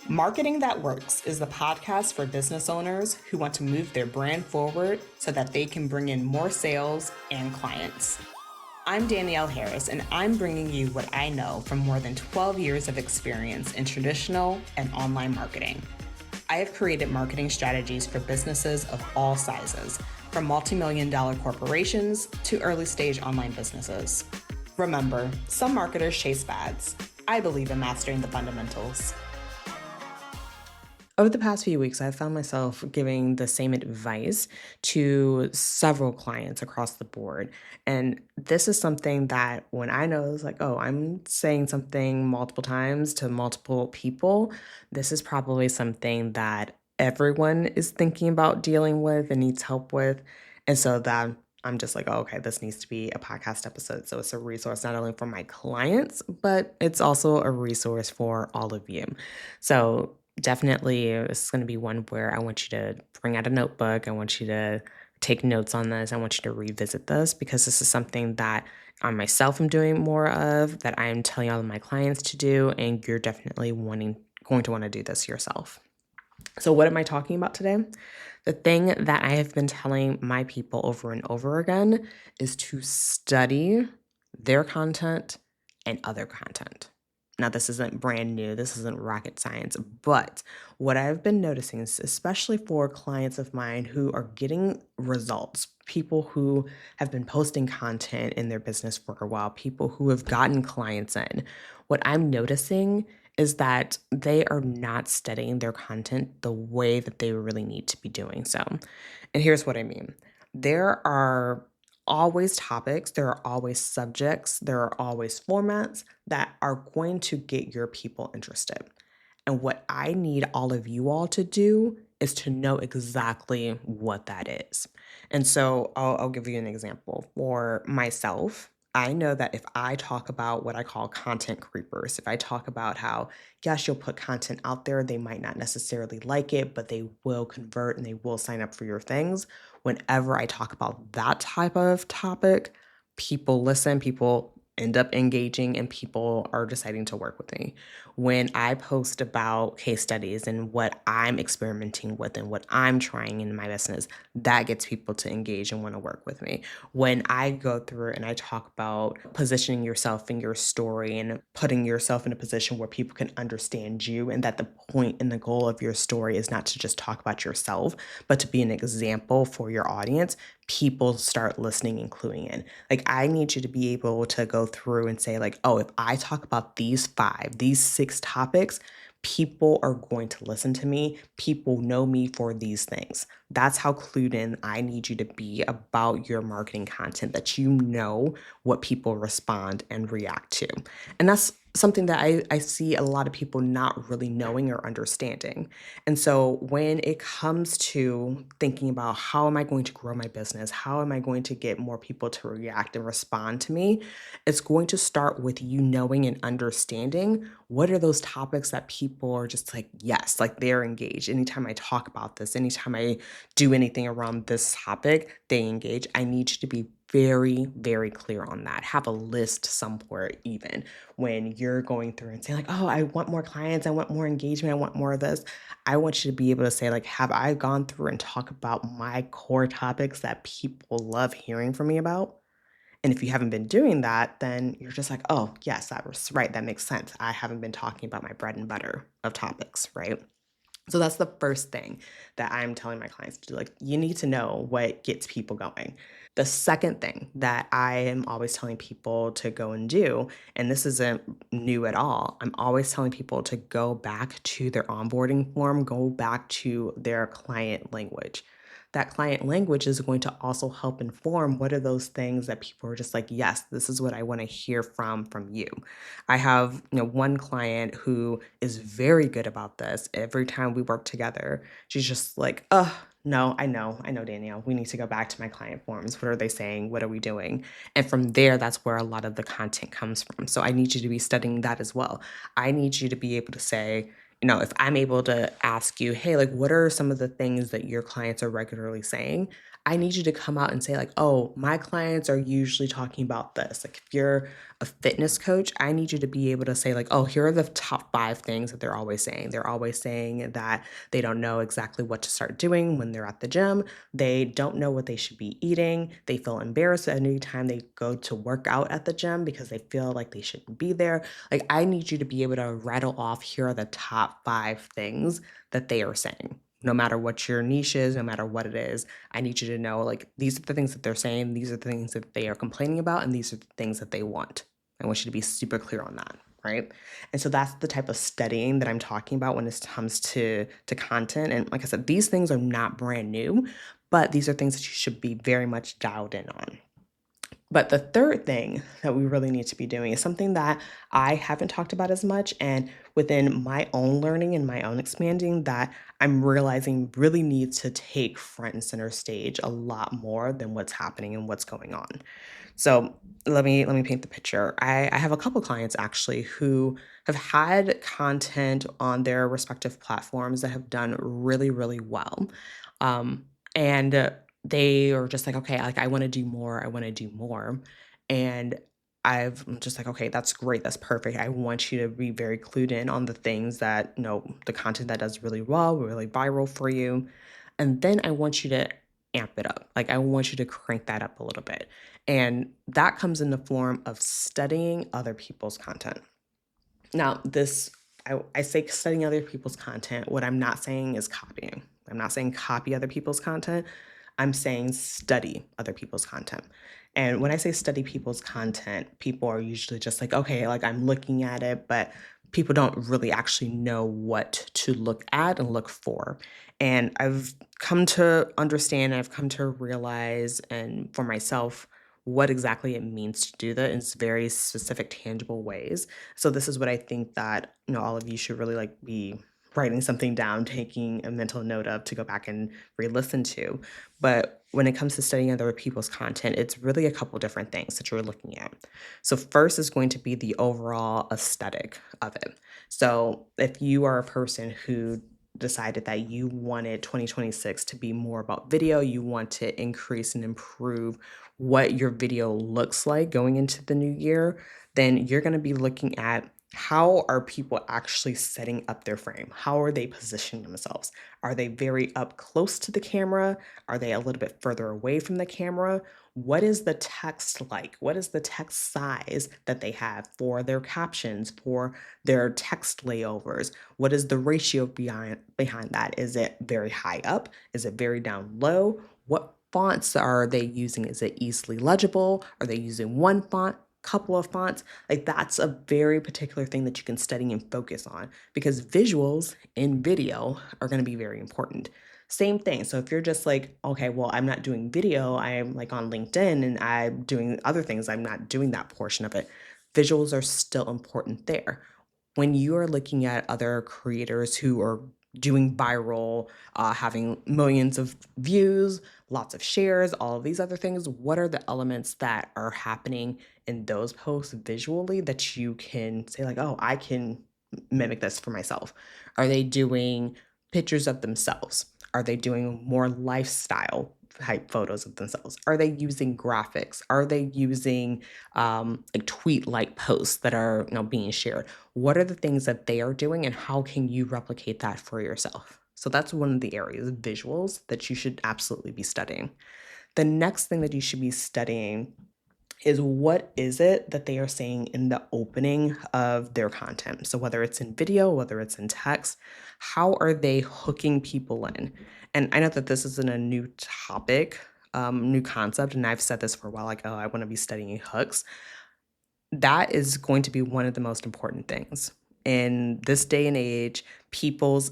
Marketing That Works is the podcast for business owners who want to move their brand forward so that they can bring in more sales and clients. I'm Danielle Harris, and I'm bringing you what I know from more than 12 years of experience in traditional and online marketing. I have created marketing strategies for businesses of all sizes, from multi-million-dollar corporations to early-stage online businesses. Remember, some marketers chase fads. I believe in mastering the fundamentals. Over the past few weeks, I've found myself giving the same advice to several clients across the board. And this is something that when I know it's like, oh, I'm saying something multiple times to multiple people, this is probably something that everyone is thinking about dealing with and needs help with. And so that I'm just like, oh, okay, this needs to be a podcast episode. So it's a resource not only for my clients, but it's also a resource for all of you. So definitely, this is going to be one where I want you to bring out a notebook. I want you to take notes on this. I want you to revisit this because this is something that I myself am doing more of, that I am telling all of my clients to do, and you're definitely going to want to do this yourself. So, what am I talking about today? The thing that I have been telling my people over and over again is to study their content and other content. Now, this isn't brand new, this isn't rocket science, but what I've been noticing is, especially for clients of mine who are getting results, people who have been posting content in their business for a while, people who have gotten clients in, what I'm noticing is that they are not studying their content the way that they really need to be doing so. And here's what I mean. There are always topics, there are always subjects, there are always formats that are going to get your people interested. And what I need all of you all to do is to know exactly what that is. And so I'll give you an example. For myself, I know that if I talk about what I call content creepers, if I talk about how, yes, you'll put content out there, they might not necessarily like it, but they will convert and they will sign up for your things. Whenever I talk about that type of topic, people listen, people end up engaging, and people are deciding to work with me. When I post about case studies and what I'm experimenting with and what I'm trying in my business, that gets people to engage and want to work with me. When I go through and I talk about positioning yourself in your story and putting yourself in a position where people can understand you, and that the point and the goal of your story is not to just talk about yourself, but to be an example for your audience, people start listening and cluing in. Like, I need you to be able to go through and say, like, oh, if I talk about these 5, these 6 topics, people are going to listen to me. People know me for these things. That's how clued in I need you to be about your marketing content, that you know what people respond and react to. And that's something that I see a lot of people not really knowing or understanding. And so when it comes to thinking about how am I going to grow my business, how am I going to get more people to react and respond to me, it's going to start with you knowing and understanding what are those topics that people are just like, yes, like they're engaged. Anytime I talk about this, anytime I do anything around this topic, they engage. I need you to be very, very clear on that. Have a list somewhere, even when you're going through and saying, like, oh, I want more clients, I want more engagement, I want more of this. I want you to be able to say, like, have I gone through and talk about my core topics that people love hearing from me about? And if you haven't been doing that, then you're just like, oh, yes, that was right. That makes sense. I haven't been talking about my bread and butter of topics, right? So that's the first thing that I'm telling my clients to do. Like, you need to know what gets people going. The second thing that I am always telling people to go and do, and this isn't new at all, I'm always telling people to go back to their onboarding form, go back to their client language. That client language is going to also help inform what are those things that people are just like, yes, this is what I want to hear from you. I have, one client who is very good about this. Every time we work together, she's just like, no, I know, Danielle. We need to go back to my client forms. What are they saying? What are we doing? And from there, that's where a lot of the content comes from. So I need you to be studying that as well. I need you to be able to say, if I'm able to ask you, hey, like, what are some of the things that your clients are regularly saying? I need you to come out and say, like, oh, my clients are usually talking about this. Like, if you're a fitness coach, I need you to be able to say, like, oh, here are the top 5 things that they're always saying. They're always saying that they don't know exactly what to start doing when they're at the gym. They don't know what they should be eating. They feel embarrassed anytime they go to work out at the gym because they feel like they shouldn't be there. Like, I need you to be able to rattle off, here are the top 5 things that they are saying. No matter what your niche is, no matter what it is, I need you to know, like, these are the things that they're saying, these are the things that they are complaining about, and these are the things that they want. I want you to be super clear on that, right? And so that's the type of studying that I'm talking about when it comes to content. And like I said, these things are not brand new, but these are things that you should be very much dialed in on. But the third thing that we really need to be doing is something that I haven't talked about as much, and within my own learning and my own expanding, that I'm realizing really needs to take front and center stage a lot more than what's happening and what's going on. So let me paint the picture. I have a couple clients actually who have had content on their respective platforms that have done really, really well. And they are just like, okay, like, I want to do more. I want to do more. And I'm just like, okay, that's great. That's perfect. I want you to be very clued in on the things that, the content that does really well, really viral for you. And then I want you to amp it up. Like, I want you to crank that up a little bit. And that comes in the form of studying other people's content. Now, I say studying other people's content. What I'm not saying is copying. I'm not saying copy other people's content. I'm saying study other people's content. And when I say study people's content, people are usually just like, okay, like, I'm looking at it, but people don't really actually know what to look at and look for. And I've come to understand, I've come to realize, and for myself, what exactly it means to do that in very specific, tangible ways. So this is what I think that, all of you should really, like, be writing something down, taking a mental note of, to go back and re-listen to. But when it comes to studying other people's content, it's really a couple different things that you're looking at. So first is going to be the overall aesthetic of it. So if you are a person who decided that you wanted 2026 to be more about video, you want to increase and improve what your video looks like going into the new year, then you're going to be looking at, how are people actually setting up their frame? How are they positioning themselves? Are they very up close to the camera? Are they a little bit further away from the camera? What is the text like? What is the text size that they have for their captions, for their text layovers? What is the ratio behind that? Is it very high up? Is it very down low? What fonts are they using? Is it easily legible? Are they using one font, couple of fonts? Like, that's a very particular thing that you can study and focus on, because visuals in video are going to be very important. Same thing. So if you're just like, okay, well, I'm not doing video, I'm like on LinkedIn and I'm doing other things, I'm not doing that portion of it. Visuals are still important there. When you are looking at other creators who are doing viral, having millions of views, lots of shares, all of these other things, what are the elements that are happening in those posts visually that you can say, like, oh, I can mimic this for myself? Are they doing pictures of themselves? Are they doing more lifestyle type photos of themselves? Are they using graphics? Are they using like tweet like posts that are, being shared? What are the things that they are doing, and how can you replicate that for yourself? So that's one of the areas, visuals, that you should absolutely be studying. The next thing that you should be studying is, what is it that they are saying in the opening of their content? So whether it's in video, whether it's in text, how are they hooking people in? And I know that this isn't a new topic, new concept, and I've said this for a while, like, oh, I want to be studying hooks. That is going to be one of the most important things. In this day and age, people's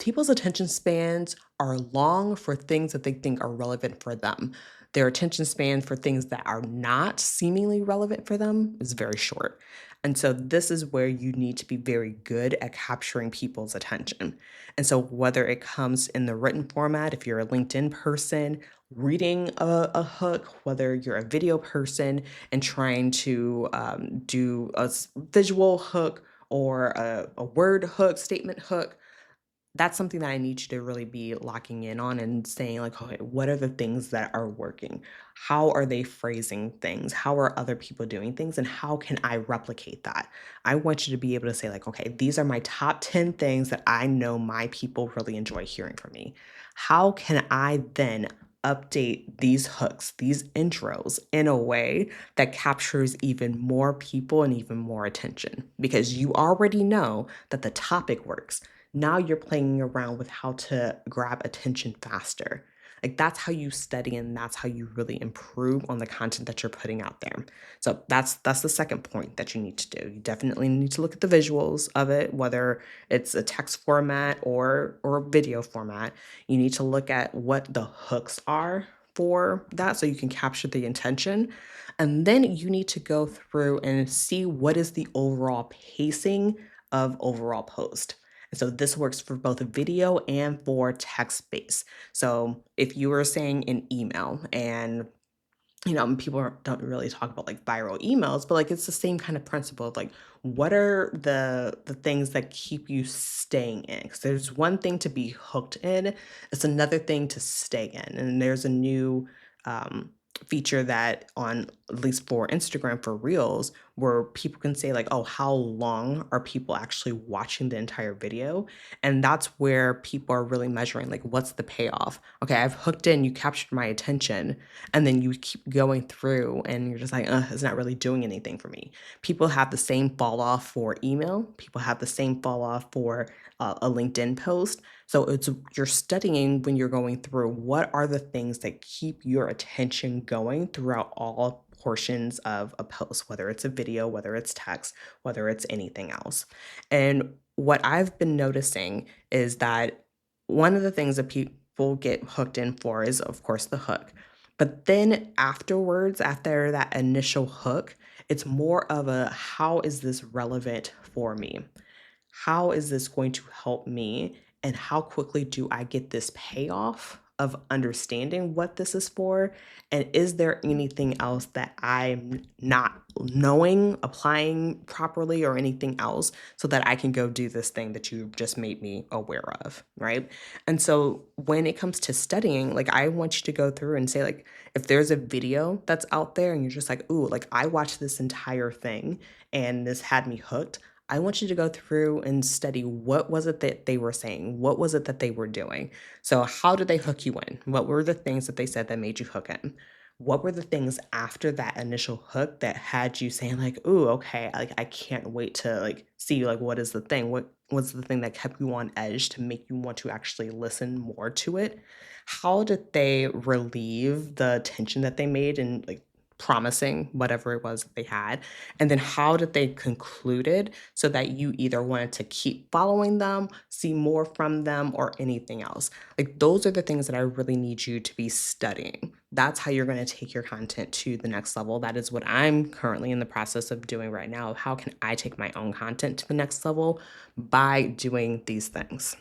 attention spans are long for things that they think are relevant for them. Their attention span for things that are not seemingly relevant for them is very short. And so this is where you need to be very good at capturing people's attention. And so whether it comes in the written format, if you're a LinkedIn person, reading a hook, whether you're a video person and trying to do a visual hook or a word hook, statement hook, that's something that I need you to really be locking in on and saying, like, okay, what are the things that are working? How are they phrasing things? How are other people doing things? And how can I replicate that? I want you to be able to say, like, okay, these are my top 10 things that I know my people really enjoy hearing from me. How can I then update these hooks, these intros in a way that captures even more people and even more attention? Because you already know that the topic works. Now you're playing around with how to grab attention faster. Like that's how you study and that's how you really improve on the content that you're putting out there. So that's the second point that you need to do. You definitely need to look at the visuals of it, whether it's a text format or a video format. You need to look at what the hooks are for that so you can capture the intention. And then you need to go through and see what is the overall pacing of overall post. And so this works for both video and for text based. So if you were saying an email and people don't really talk about like viral emails, but like it's the same kind of principle of like what are the things that keep you staying in? Because there's one thing to be hooked in, it's another thing to stay in. And there's a new feature that on at least for Instagram for Reels, where people can say like, oh, how long are people actually watching the entire video? And that's where people are really measuring like what's the payoff. Okay, I've hooked in, you captured my attention, and then you keep going through and you're just like, it's not really doing anything for me. People have the same fall off for email. People have the same fall off for a LinkedIn post. So it's you're studying when you're going through what are the things that keep your attention going throughout all portions of a post, whether it's a video, whether it's text, whether it's anything else. And what I've been noticing is that one of the things that people get hooked in for is, of course, the hook. But then afterwards, after that initial hook, it's more of a how is this relevant for me? How is this going to help me? And how quickly do I get this payoff of understanding what this is for? And is there anything else that I'm not knowing, applying properly, or anything else so that I can go do this thing that you just made me aware of? Right. And so when it comes to studying, like I want you to go through and say, like, if there's a video that's out there and you're just like, ooh, like I watched this entire thing and this had me hooked. I want you to go through and study what was it that they were saying? What was it that they were doing? So how did they hook you in? What were the things that they said that made you hook in? What were the things after that initial hook that had you saying like, "Ooh, okay, like I can't wait to like see like what is the thing? What was the thing that kept you on edge to make you want to actually listen more to it?" How did they relieve the tension that they made and like promising whatever it was that they had? And then how did they conclude it so that you either wanted to keep following them, see more from them, or anything else? Like those are the things that I really need you to be studying. That's how you're going to take your content to the next level. That is what I'm currently in the process of doing right now. How can I take my own content to the next level by doing these things?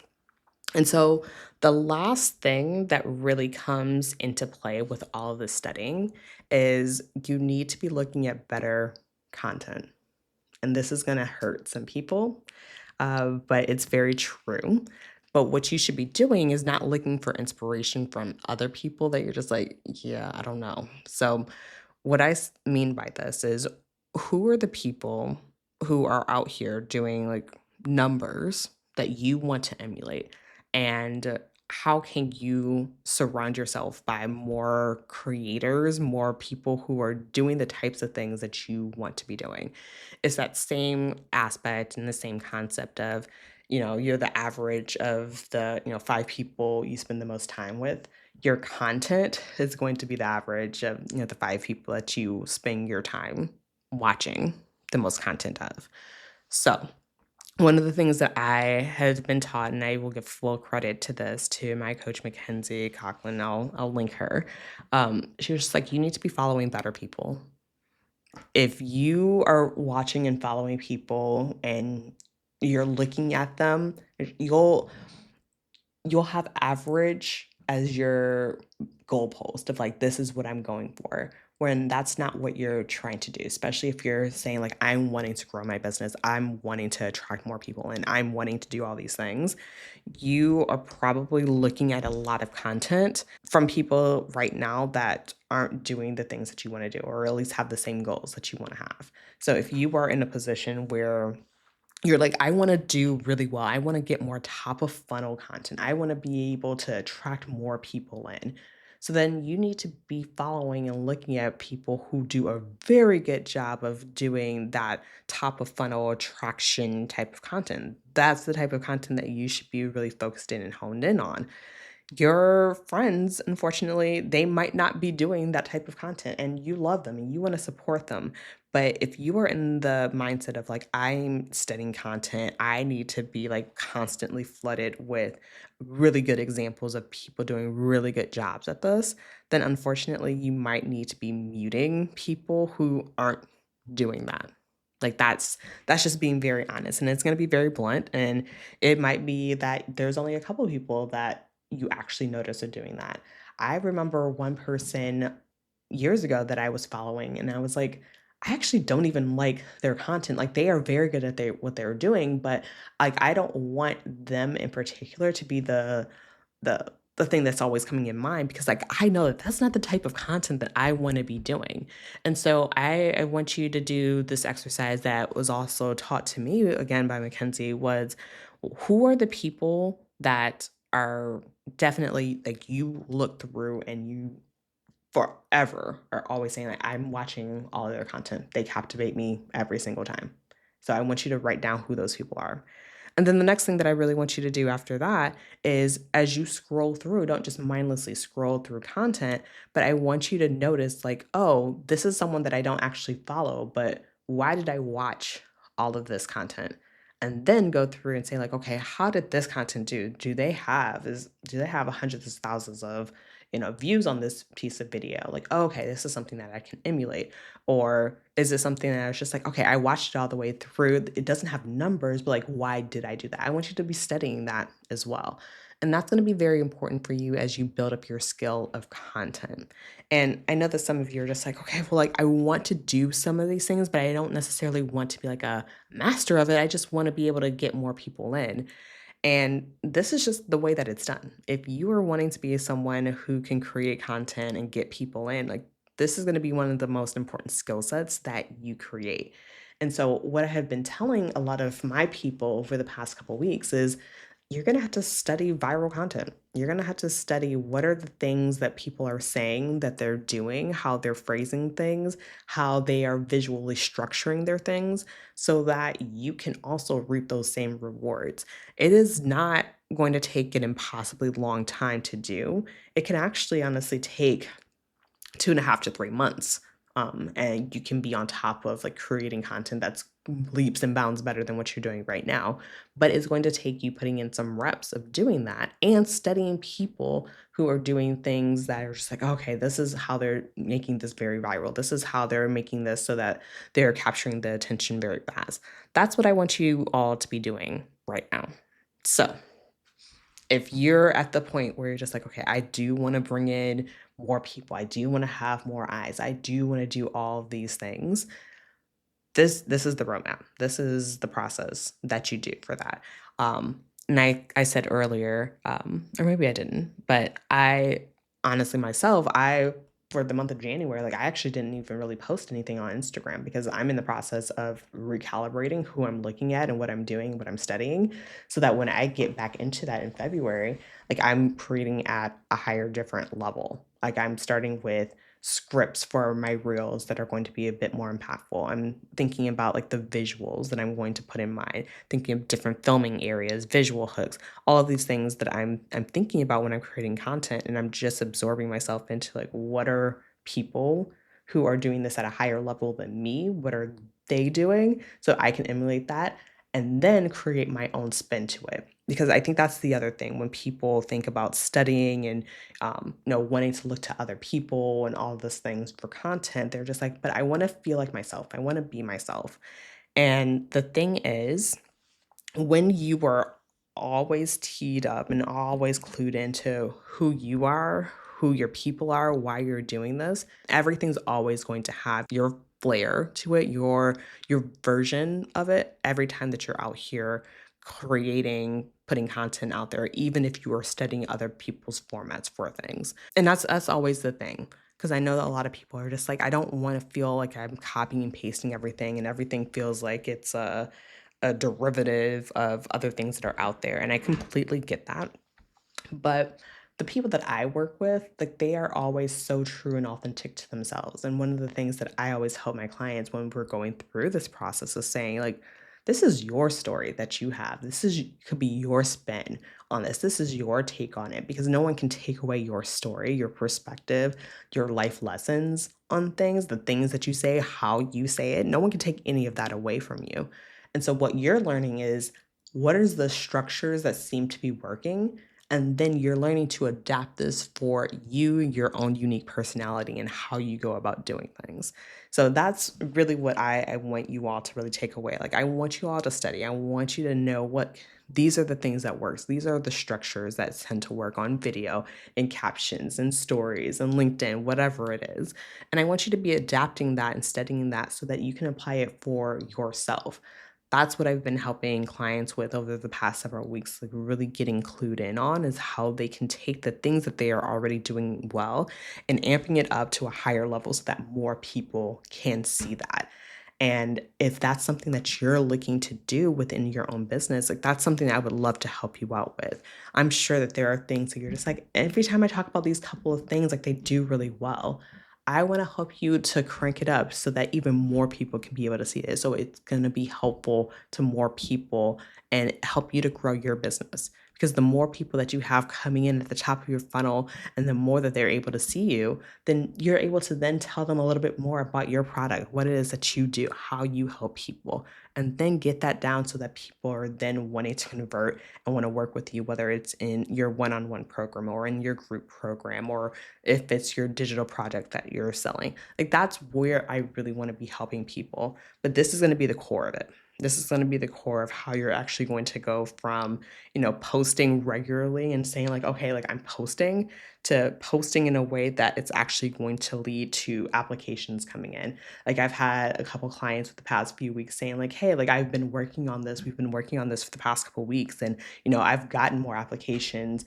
And so the last thing that really comes into play with all of this studying is you need to be looking at better content. And this is going to hurt some people, but it's very true. But what you should be doing is not looking for inspiration from other people that you're just like, yeah, I don't know. So, what mean by this is who are the people who are out here doing like numbers that you want to emulate? And how can you surround yourself by more creators, more people who are doing the types of things that you want to be doing? It's that same aspect and the same concept of, you're the average of the, five people you spend the most time with. Your content is going to be the average of, the five people that you spend your time watching the most content of. So, one of the things that I had been taught, and I will give full credit to this to my coach Mackenzie Coughlin, I'll link her. She was just like, you need to be following better people. If you are watching and following people and you're looking at them, you'll you'll have average as your goalpost of like this is what I'm going for. when that's not what you're trying to do, especially if you're saying, like, I'm wanting to grow my business, I'm wanting to attract more people, and I'm wanting to do all these things. You are probably looking at a lot of content from people right now that aren't doing the things that you want to do, or at least have the same goals that you want to have. So if you are in a position where you're like, I want to do really well. I want to get more top of funnel content. I want to be able to attract more people in. So then you need to be following and looking at people who do a very good job of doing that top of funnel attraction type of content. That's the type of content that you should be really focused in and honed in on. Your friends, unfortunately, they might not be doing that type of content and you love them and you want to support them. But if you are in the mindset of like, I'm studying content, I need to be like constantly flooded with really good examples of people doing really good jobs at this, then unfortunately, you might need to be muting people who aren't doing that. Like that's just being very honest and it's going to be very blunt, and it might be that there's only a couple of people that you actually notice are doing that. I remember one person years ago that I was following, and I was like, I actually don't even like their content. Like they are very good at what they're doing, but like I don't want them in particular to be the thing that's always coming in mind, because like I know that that's not the type of content that I want to be doing. And so I want you to do this exercise that was also taught to me again by Mackenzie, was who are the people that are definitely like you look through and you forever are always saying like, I'm watching all of their content. They captivate me every single time. So I want you to write down who those people are. And then the next thing that I really want you to do after that is, as you scroll through, don't just mindlessly scroll through content, but I want you to notice like, oh, this is someone that I don't actually follow, but why did I watch all of this content? And then go through and say like, okay, how did this content do? Do they have hundreds of thousands of views on this piece of video? Like, oh, okay, this is something that I can emulate. Or is it something that I was just like, okay, I watched it all the way through. It doesn't have numbers, but like, why did I do that? I want you to be studying that as well. And that's going to be very important for you as you build up your skill of content. And I know that some of you are just like, okay, well, like I want to do some of these things, but I don't necessarily want to be like a master of it. I just want to be able to get more people in. And this is just the way that it's done. If you are wanting to be someone who can create content and get people in, like this is going to be one of the most important skill sets that you create. And so, what I have been telling a lot of my people over the past couple weeks is you're going to have to study viral content. You're going to have to study what are the things that people are saying that they're doing, how they're phrasing things, how they are visually structuring their things, so that you can also reap those same rewards. It is not going to take an impossibly long time to do. It can actually honestly take 2.5 to 3 months. And you can be on top of like creating content that's leaps and bounds better than what you're doing right now. But it's going to take you putting in some reps of doing that and studying people who are doing things that are just like, okay, this is how they're making this very viral. This is how they're making this so that they're capturing the attention very fast. That's what I want you all to be doing right now. So, if you're at the point where you're just like, okay, I do want to bring in more people, I do want to have more eyes, I do want to do all of these things, this is the roadmap. This is the process that you do for that. And I said earlier, or maybe I didn't, but I honestly myself, I for the month of January, like I actually didn't even really post anything on Instagram because I'm in the process of recalibrating who I'm looking at and what I'm doing, what I'm studying, so that when I get back into that in February, like I'm creating at a higher, different level. Like I'm starting with scripts for my reels that are going to be a bit more impactful. I'm thinking about like the visuals that I'm going to put in mind, thinking of different filming areas, visual hooks, all of these things that I'm thinking about when I'm creating content, and I'm just absorbing myself into like what are people who are doing this at a higher level than me, what are they doing so I can emulate that and then create my own spin to it. Because I think that's the other thing when people think about studying and wanting to look to other people and all of those things for content, they're just like, but I want to feel like myself. I want to be myself. And the thing is, when you are always teed up and always clued into who you are, who your people are, why you're doing this, everything's always going to have your flair to it, your version of it every time that you're out here creating, putting content out there, even if you are studying other people's formats for things. And that's always the thing. Because I know that a lot of people are just like, I don't want to feel like I'm copying and pasting everything and everything feels like it's a derivative of other things that are out there. And I completely get that. But the people that I work with, like they are always so true and authentic to themselves. And one of the things that I always help my clients when we're going through this process is saying, like, this is your story that you have. This is could be your spin on this. This is your take on it because no one can take away your story, your perspective, your life lessons on things, the things that you say, how you say it. No one can take any of that away from you. And so what you're learning is what is the structures that seem to be working, and then you're learning to adapt this for you, your own unique personality, and how you go about doing things. So that's really what I want you all to really take away. Like, I want you all to study. I want you to know what these are the things that works. These are the structures that tend to work on video and captions and stories and LinkedIn, whatever it is. And I want you to be adapting that and studying that so that you can apply it for yourself. That's what I've been helping clients with over the past several weeks, like really getting clued in on is how they can take the things that they are already doing well and amping it up to a higher level so that more people can see that. And if that's something that you're looking to do within your own business, like that's something that I would love to help you out with. I'm sure that there are things that you're just like, every time I talk about these couple of things, like they do really well. I want to help you to crank it up so that even more people can be able to see it. So it's going to be helpful to more people and help you to grow your business. Because the more people that you have coming in at the top of your funnel and the more that they're able to see you, then you're able to then tell them a little bit more about your product, what it is that you do, how you help people, and then get that down so that people are then wanting to convert and want to work with you, whether it's in your one-on-one program or in your group program or if it's your digital project that you're selling. Like that's where I really want to be helping people. But this is going to be the core of it. This is going to be the core of how you're actually going to go from, posting regularly and saying like, okay, like I'm posting to posting in a way that it's actually going to lead to applications coming in. Like I've had a couple clients with the past few weeks saying like, hey, like I've been working on this. We've been working on this for the past couple weeks and, I've gotten more applications,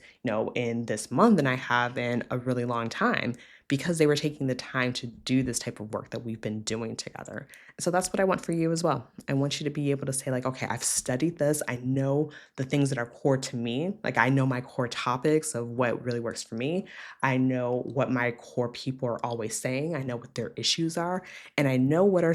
in this month than I have in a really long time because they were taking the time to do this type of work that we've been doing together. So that's what I want for you as well. I want you to be able to say like, okay, I've studied this. I know the things that are core to me. Like I know my core topics of what really works for me. I know what my core people are always saying. I know what their issues are. And I know what are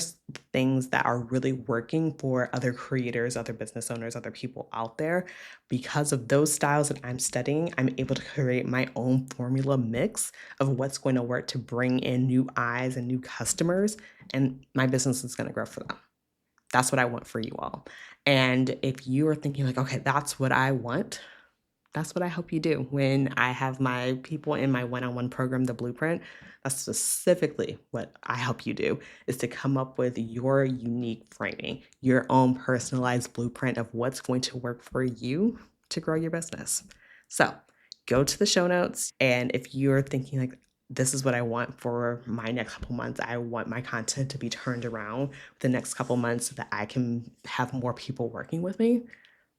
things that are really working for other creators, other business owners, other people out there. Because of those styles that I'm studying, I'm able to create my own formula mix of what's going to work to bring in new eyes and new customers. And my business is going to grow for them. That's what I want for you all. And if you are thinking like, okay, that's what I want, that's what I hope you do. When I have my people in my one-on-one program, the blueprint, that's specifically what I help you do is to come up with your unique framing, your own personalized blueprint of what's going to work for you to grow your business. So go to the show notes. And if you're thinking like, this is what I want for my next couple months. I want my content to be turned around the next couple months so that I can have more people working with me.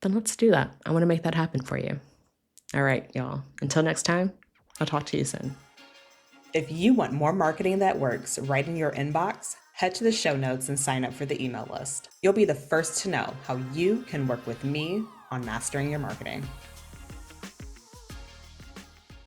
Then let's do that. I want to make that happen for you. All right, y'all. Until next time, I'll talk to you soon. If you want more marketing that works right in your inbox, head to the show notes and sign up for the email list. You'll be the first to know how you can work with me on mastering your marketing.